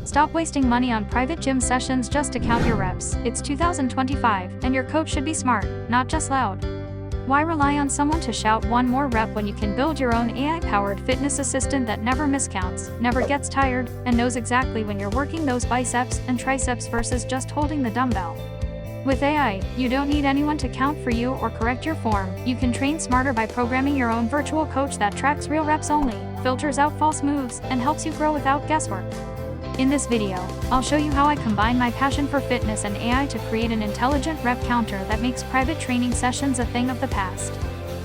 Stop wasting money on private gym sessions just to count your reps. It's 2025, and your coach should be smart, not just loud. Why rely on someone to shout one more rep when you can build your own AI-powered fitness assistant that never miscounts, never gets tired, and knows exactly when you're working those biceps and triceps versus just holding the dumbbell? With AI, you don't need anyone to count for you or correct your form. You can train smarter by programming your own virtual coach that tracks real reps only, filters out false moves, and helps you grow without guesswork. In this video, I'll show you how I combine my passion for fitness and AI to create an intelligent rep counter that makes private training sessions a thing of the past.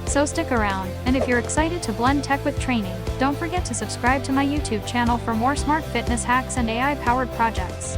So stick around, and if you're excited to blend tech with training, don't forget to subscribe to my YouTube channel for more smart fitness hacks and AI-powered projects.